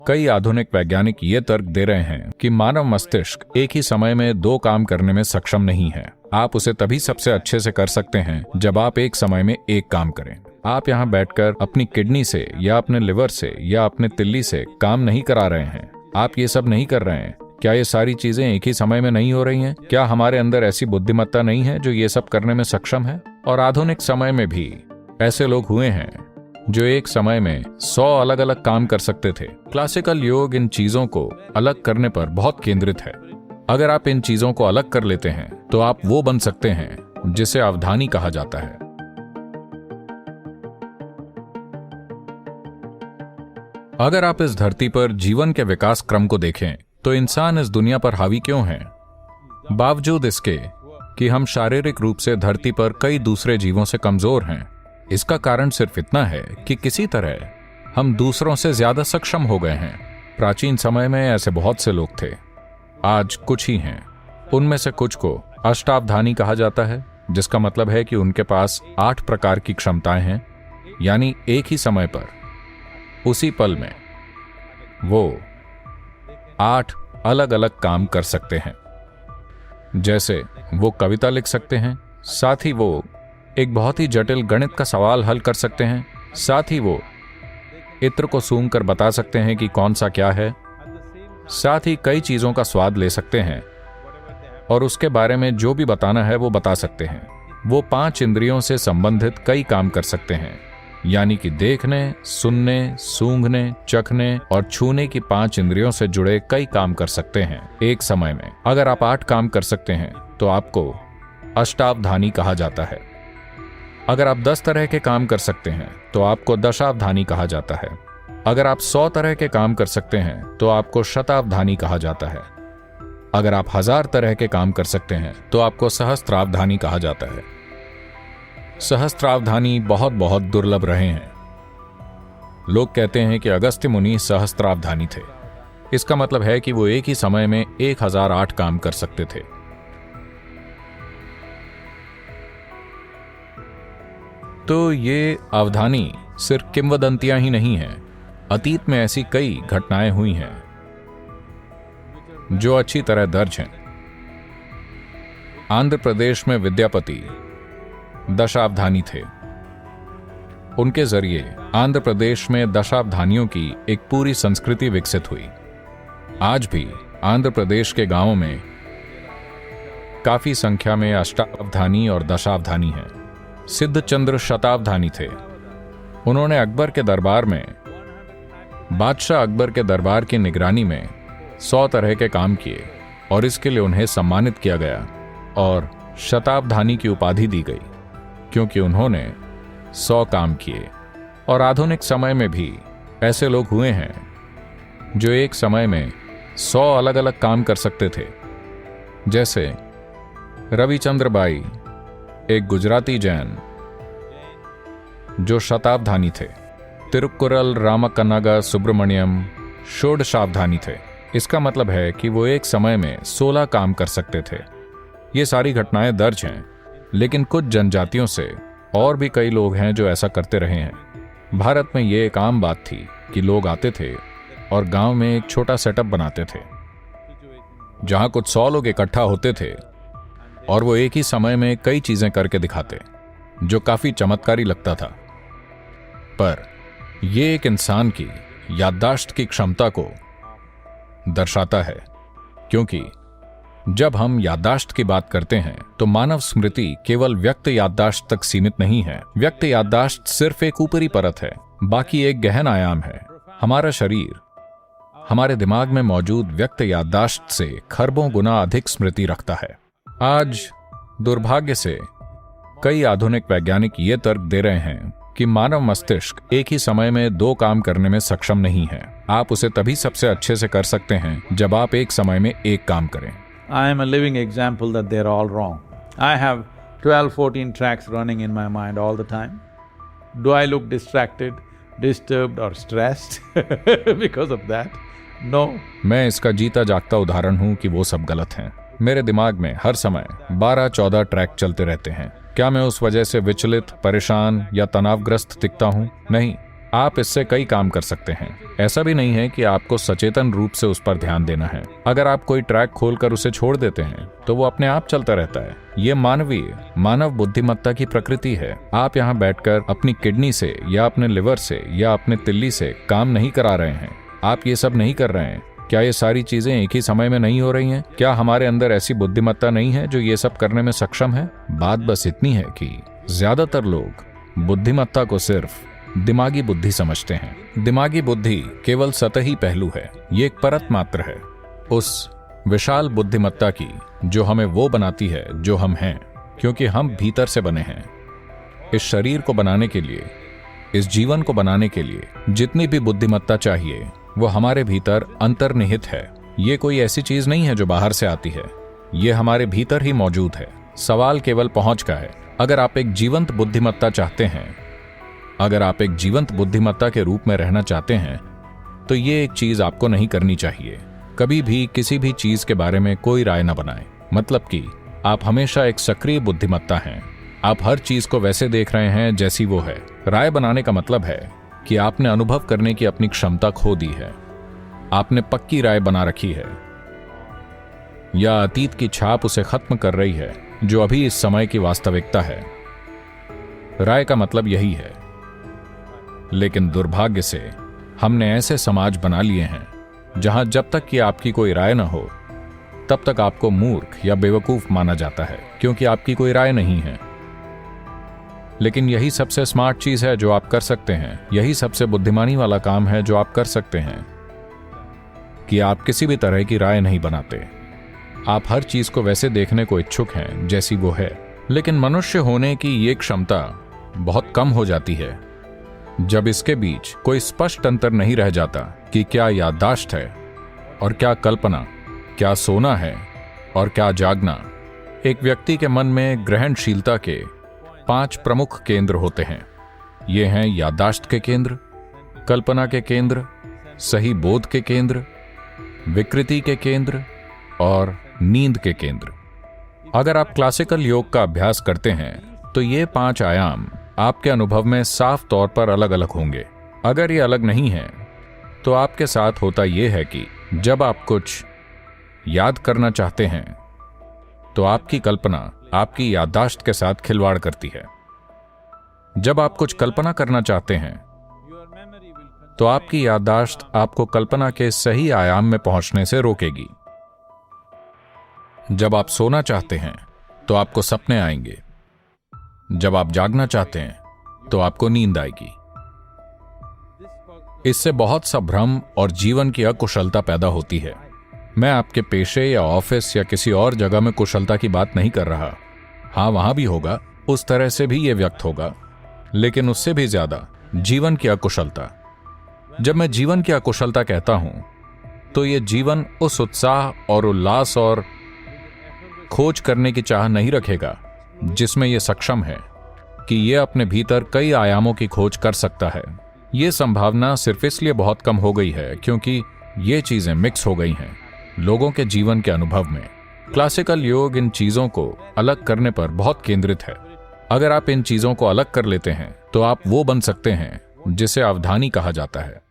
कई आधुनिक वैज्ञानिक ये तर्क दे रहे हैं कि मानव मस्तिष्क एक ही समय में दो काम करने में सक्षम नहीं है। आप उसे तभी सबसे अच्छे से कर सकते हैं जब आप एक समय में एक काम करें। आप यहाँ बैठकर अपनी किडनी से या अपने लिवर से या अपने तिल्ली से काम नहीं करा रहे हैं। आप ये सब नहीं कर रहे हैं। क्या ये सारी चीजें एक ही समय में नहीं हो रही हैं? क्या हमारे अंदर ऐसी बुद्धिमत्ता नहीं है जो ये सब करने में सक्षम है? और आधुनिक समय में भी ऐसे लोग हुए हैं जो एक समय में 100 अलग अलग काम कर सकते थे। क्लासिकल योग इन चीजों को अलग करने पर बहुत केंद्रित है। अगर आप इन चीजों को अलग कर लेते हैं तो आप वो बन सकते हैं जिसे अवधानी कहा जाता है। अगर आप इस धरती पर जीवन के विकास क्रम को देखें तो इंसान इस दुनिया पर हावी क्यों है? बावजूद इसके कि हम शारीरिक रूप से धरती पर कई दूसरे जीवों से कमजोर हैं, इसका कारण सिर्फ इतना है कि किसी तरह हम दूसरों से ज्यादा सक्षम हो गए हैं। प्राचीन समय में ऐसे बहुत से लोग थे, आज कुछ ही हैं। उनमें से कुछ को अष्टावधानी कहा जाता है, जिसका मतलब है कि उनके पास 8 प्रकार की क्षमताएं हैं, यानी एक ही समय पर उसी पल में वो 8 अलग अलग काम कर सकते हैं। जैसे वो कविता लिख सकते हैं, साथ ही वो एक बहुत ही जटिल गणित का सवाल हल कर सकते हैं, साथ ही वो इत्र को सूंघ कर बता सकते हैं कि कौन सा क्या है, साथ ही कई चीजों का स्वाद ले सकते हैं और उसके बारे में जो भी बताना है वो बता सकते हैं। वो 5 इंद्रियों से संबंधित कई काम कर सकते हैं, यानी कि देखने, सुनने, सूंघने, चखने और छूने की 5 इंद्रियों से जुड़े कई काम कर सकते हैं एक समय में। अगर आप 8 काम कर सकते हैं तो आपको अष्टावधानी कहा जाता है। अगर आप 10 तरह के काम कर सकते हैं तो आपको दशावधानी कहा जाता है। अगर आप 100 तरह के काम कर सकते हैं तो आपको शतावधानी कहा जाता है। अगर आप 1000 तरह के काम कर सकते हैं तो आपको सहस्त्रावधानी कहा जाता है। सहस्त्रावधानी बहुत बहुत दुर्लभ रहे हैं। लोग कहते हैं कि अगस्त्य मुनि सहस्त्रावधानी थे। इसका मतलब है कि वो एक ही समय में 1008 काम कर सकते थे। तो ये अवधानी सिर्फ किंवदंतियां ही नहीं हैं। अतीत में ऐसी कई घटनाएं हुई हैं जो अच्छी तरह दर्ज हैं। आंध्र प्रदेश में विद्यापति दशावधानी थे। उनके जरिए आंध्र प्रदेश में दशावधानियों की एक पूरी संस्कृति विकसित हुई। आज भी आंध्र प्रदेश के गांवों में काफी संख्या में अष्टावधानी और दशावधानी हैं। सिद्धचंद्र शतावधानी थे। उन्होंने अकबर के दरबार में, बादशाह अकबर के दरबार की निगरानी में 100 तरह के काम किए और इसके लिए उन्हें सम्मानित किया गया और शतावधानी की उपाधि दी गई, क्योंकि उन्होंने 100 काम किए। और आधुनिक समय में भी ऐसे लोग हुए हैं जो एक समय में 100 अलग अलग काम कर सकते थे। जैसे रविचंद्र बाई, एक गुजराती जैन जो शतावधानी थे। तिरुक्कुरल रामकन्नागा सुब्रमण्यम षोडशावधानी थे। इसका मतलब है कि वो एक समय में 16 काम कर सकते थे। ये सारी घटनाएं दर्ज हैं, लेकिन कुछ जनजातियों से और भी कई लोग हैं जो ऐसा करते रहे हैं। भारत में ये एक आम बात थी कि लोग आते थे और गांव में एक छोटा सेटअप बनाते थे जहां कुछ 100 लोग इकट्ठा होते थे और वो एक ही समय में कई चीजें करके दिखाते, जो काफी चमत्कारी लगता था। पर यह एक इंसान की याददाश्त की क्षमता को दर्शाता है, क्योंकि जब हम याददाश्त की बात करते हैं तो मानव स्मृति केवल व्यक्त याददाश्त तक सीमित नहीं है। व्यक्त याददाश्त सिर्फ एक ऊपरी परत है, बाकी एक गहन आयाम है। हमारा शरीर हमारे दिमाग में मौजूद व्यक्त याददाश्त से खरबों गुना अधिक स्मृति रखता है। आज दुर्भाग्य से कई आधुनिक वैज्ञानिक ये तर्क दे रहे हैं कि मानव मस्तिष्क एक ही समय में 2 काम करने में सक्षम नहीं है। आप उसे तभी सबसे अच्छे से कर सकते हैं जब आप एक समय में एक काम करें। I am a living example that they're all wrong. I have 12-14 tracks running in my mind all the time. Do I look distracted, disturbed or stressed because of that? No. मैं इसका जीता जागता उदाहरण हूँ कि वो सब गलत हैं। मेरे दिमाग में हर समय 12-14 ट्रैक चलते रहते हैं। क्या मैं उस वजह से विचलित, परेशान या तनावग्रस्त दिखता हूँ? नहीं। आप इससे कई काम कर सकते हैं। ऐसा भी नहीं है कि आपको सचेतन रूप से उस पर ध्यान देना है। अगर आप कोई ट्रैक खोलकर उसे छोड़ देते हैं तो वो अपने आप चलता रहता है। ये मानव बुद्धिमत्ता की प्रकृति है। आप यहाँ बैठकर अपनी किडनी से या अपने लिवर से या अपने तिल्ली से काम नहीं करा रहे हैं। आप ये सब नहीं कर रहे हैं। क्या ये सारी चीजें एक ही समय में नहीं हो रही हैं? क्या हमारे अंदर ऐसी बुद्धिमत्ता नहीं है जो ये सब करने में सक्षम है? बात बस इतनी है कि ज्यादातर लोग बुद्धिमत्ता को सिर्फ दिमागी बुद्धि समझते हैं। दिमागी बुद्धि केवल सतही पहलू है। ये एक परत मात्र है उस विशाल बुद्धिमत्ता की जो हमें वो बनाती है जो हम हैं, क्योंकि हम भीतर से बने हैं। इस शरीर को बनाने के लिए, इस जीवन को बनाने के लिए जितनी भी बुद्धिमत्ता चाहिए वो हमारे भीतर अंतर्निहित है। ये कोई ऐसी चीज नहीं है जो बाहर से आती है, ये हमारे भीतर ही मौजूद है। सवाल केवल पहुंच का है। अगर आप एक जीवंत बुद्धिमत्ता चाहते हैं, अगर आप एक जीवंत बुद्धिमत्ता के रूप में रहना चाहते हैं, तो ये एक चीज आपको नहीं करनी चाहिए। कभी भी किसी भी चीज के बारे में कोई राय न बनाएं। मतलब कि आप हमेशा एक सक्रिय बुद्धिमत्ता हैं। आप हर चीज को वैसे देख रहे हैं जैसी वो है। राय बनाने का मतलब है कि आपने अनुभव करने की अपनी क्षमता खो दी है। आपने पक्की राय बना रखी है या अतीत की छाप उसे खत्म कर रही है जो अभी इस समय की वास्तविकता है। राय का मतलब यही है। लेकिन दुर्भाग्य से हमने ऐसे समाज बना लिए हैं जहां जब तक कि आपकी कोई राय न हो तब तक आपको मूर्ख या बेवकूफ माना जाता है, क्योंकि आपकी कोई राय नहीं है। लेकिन यही सबसे स्मार्ट चीज है जो आप कर सकते हैं। यही सबसे बुद्धिमानी वाला काम है जो आप कर सकते हैं कि आप किसी भी तरह की राय नहीं बनाते। आप हर चीज को वैसे देखने को इच्छुक हैं जैसी वो है। लेकिन मनुष्य होने की ये क्षमता बहुत कम हो जाती है जब इसके बीच कोई स्पष्ट अंतर नहीं रह जाता कि क्या याददाश्त है और क्या कल्पना, क्या सोना है और क्या जागना। एक व्यक्ति के मन में ग्रहणशीलता के 5 प्रमुख केंद्र होते हैं। ये हैं याददाश्त के केंद्र, कल्पना के केंद्र, सही बोध के केंद्र, विकृति के केंद्र और नींद के केंद्र। अगर आप क्लासिकल योग का अभ्यास करते हैं तो ये 5 आयाम आपके अनुभव में साफ तौर पर अलग अलग होंगे। अगर ये अलग नहीं है तो आपके साथ होता यह है कि जब आप कुछ याद करना चाहते हैं तो आपकी कल्पना आपकी याददाश्त के साथ खिलवाड़ करती है। जब आप कुछ कल्पना करना चाहते हैं तो आपकी याददाश्त आपको कल्पना के सही आयाम में पहुंचने से रोकेगी। जब आप सोना चाहते हैं तो आपको सपने आएंगे। जब आप जागना चाहते हैं तो आपको नींद आएगी। इससे बहुत सा भ्रम और जीवन की अकुशलता पैदा होती है। मैं आपके पेशे या ऑफिस या किसी और जगह में कुशलता की बात नहीं कर रहा। हाँ, वहां भी होगा, उस तरह से भी यह व्यक्त होगा, लेकिन उससे भी ज्यादा जीवन की अकुशलता। जब मैं जीवन की अकुशलता कहता हूं तो यह जीवन उस उत्साह और उल्लास और खोज करने की चाह नहीं रखेगा जिसमें यह सक्षम है कि यह अपने भीतर कई आयामों की खोज कर सकता है। यह संभावना सिर्फ इसलिए बहुत कम हो गई है क्योंकि ये चीजें मिक्स हो गई हैं लोगों के जीवन के अनुभव में। क्लासिकल योग इन चीजों को अलग करने पर बहुत केंद्रित है। अगर आप इन चीजों को अलग कर लेते हैं तो आप वो बन सकते हैं जिसे अवधानी कहा जाता है।